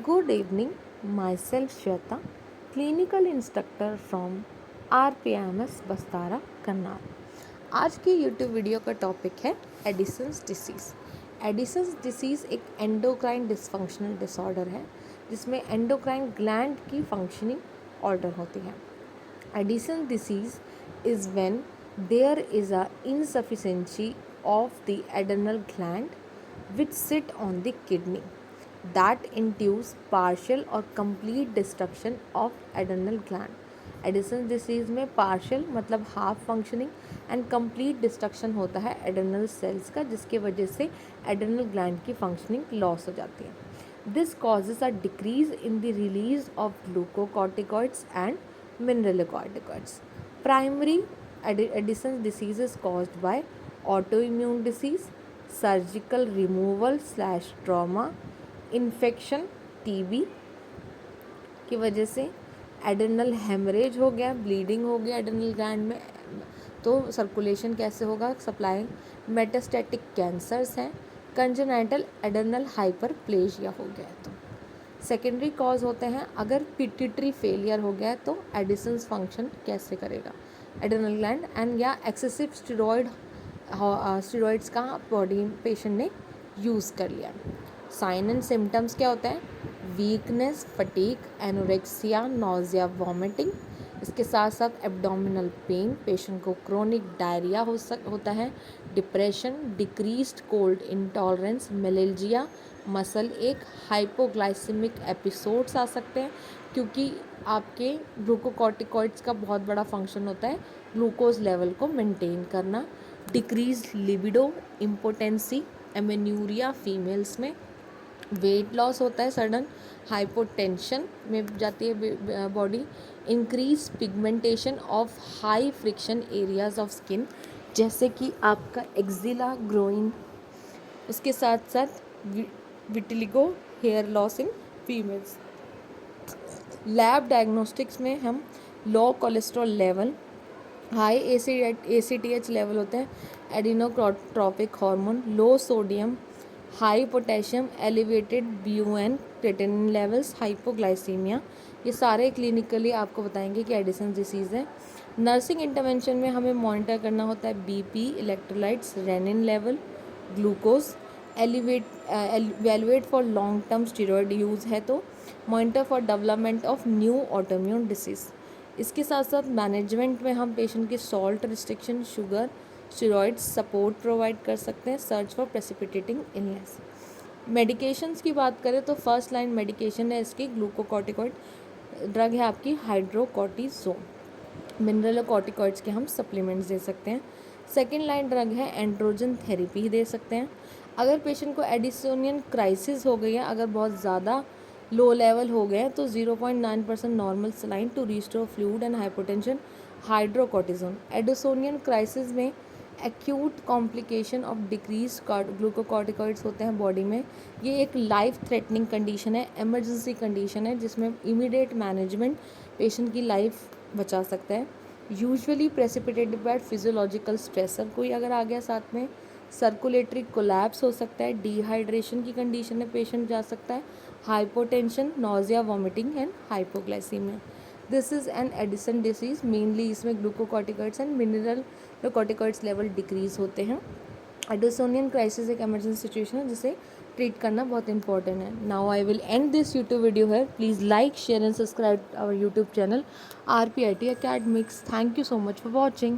Good evening, myself Shweta, clinical instructor from RPMS बस्तारा Karnal. आज की YouTube video का topic है एडिसन्स डिसीज़। एडिसन्स डिसीज़ एक एंडोक्राइन डिसफंक्शनल डिसऑर्डर है जिसमें एंडोक्राइन ग्लैंड की फंक्शनिंग ऑर्डर होती है। Addison disease is when there is a insufficiency of the adrenal gland which sit on the kidney that induce partial or complete destruction of adrenal gland. Edison disease में partial मतलब half functioning and complete destruction होता है adrenal sales का, जिसकी वजह से adrenal gland की functioning loss हो जाती है। This causes a decrease in the release of glucocorticoids and mineralocorticoids. Primary Edison disease is caused by autoimmune disease, surgical removal slash trauma, infection, TB की वजह से एड्रेनल हेमरेज हो गया, bleeding हो गया एड्रेनल ग्लैंड में, तो सर्कुलेशन कैसे होगा, सप्लाई। मेटास्टैटिक कैंसर्स हैं, कंजेनाइटल एड्रेनल हाइपरप्लेजिया हो गया है। तो सेकेंडरी कॉज होते हैं, अगर पिट्यूटरी फेलियर हो गया है तो एडिसन्स फंक्शन कैसे करेगा एड्रेनल ग्लैंड, एंड या एक्सेसिव स्टेरॉइड्स का बॉडी पेशेंट ने यूज़ कर लिया। साइन एंड सिम्टम्स क्या होता है, weakness, fatigue, anorexia, nausea, vomiting. इसके साथ साथ एब्डोमिनल पेन, पेशेंट को क्रोनिक डायरिया होता है, depression, decreased cold intolerance, myalgia, muscle ache, hypoglycaemic episodes आ सकते हैं क्योंकि आपके ग्लूकोकॉर्टिकॉइड्स का बहुत बड़ा फंक्शन होता है ग्लूकोज लेवल को मेंटेन करना। Decrease libido, impotency, amenorrhoea females में, वेट लॉस होता है सडन, हाइपोटेंशन में जाती है body, increase pigmentation of high friction areas of skin जैसे कि आपका एक्जिला, ग्रोइन। उसके साथ साथ vitiligo, hair loss in females. Lab diagnostics में हम low cholesterol level, high ACTH level होते हैं, adrenotropic hormone, low sodium, high potassium, elevated BUN creatinine levels, hypoglycaemia, ये सारे क्लिनिकली आपको बताएंगे कि एडिसन डिसीज़ है। नर्सिंग इंटरवेंशन में हमें मॉनिटर करना होता है BP, electrolytes, renin level, glucose, evaluate for long term steroid use है तो monitor for development of new autoimmune disease. इसके साथ साथ मैनेजमेंट में हम पेशेंट की salt restriction, sugar, steroids support provide कर सकते हैं, search for precipitating illness. Medications की बात करें तो फर्स्ट लाइन मेडिकेशन है इसकी ग्लूकोकॉर्टिकॉइड ड्रग है आपकी हाइड्रोकॉर्टिसोन, मिनरलोकॉर्टिकॉइड्स के हम सप्लीमेंट्स दे सकते हैं। सेकेंड लाइन ड्रग है एंड्रोजन थेरेपी दे सकते हैं। अगर पेशेंट को एडिसोनियन क्राइसिस हो गई है, अगर बहुत ज़्यादा लो लेवल हो गए तो 0.9% normal saline to restore fluid and hypotension, hydrocortisone. Addisonian crisis में acute complication of decrease glucocorticoids होते हैं बॉडी में। ये एक लाइफ थ्रेटनिंग कंडीशन है, इमरजेंसी कंडीशन है जिसमें इमीडिएट मैनेजमेंट पेशेंट की लाइफ बचा सकता है। Usually precipitated by physiological stressor कोई अगर आ गया साथ में, सर्कुलेटरी कोलैप्स हो सकता है, डिहाइड्रेशन की कंडीशन में पेशेंट जा सकता है, hypotension, nausea, vomiting and hypoglycaemia. This is an Addison disease. Mainly इसमें glucocorticoids and mineralocorticoids level decrease होते हैं। एडिसोनियन क्राइसिस एक इमरजेंसी सिचुएशन है जिसे ट्रीट करना बहुत इंपॉर्टेंट है। Now I will end this YouTube video है। Please like, share and subscribe our YouTube channel RPIT Academics. Thank you so much for watching.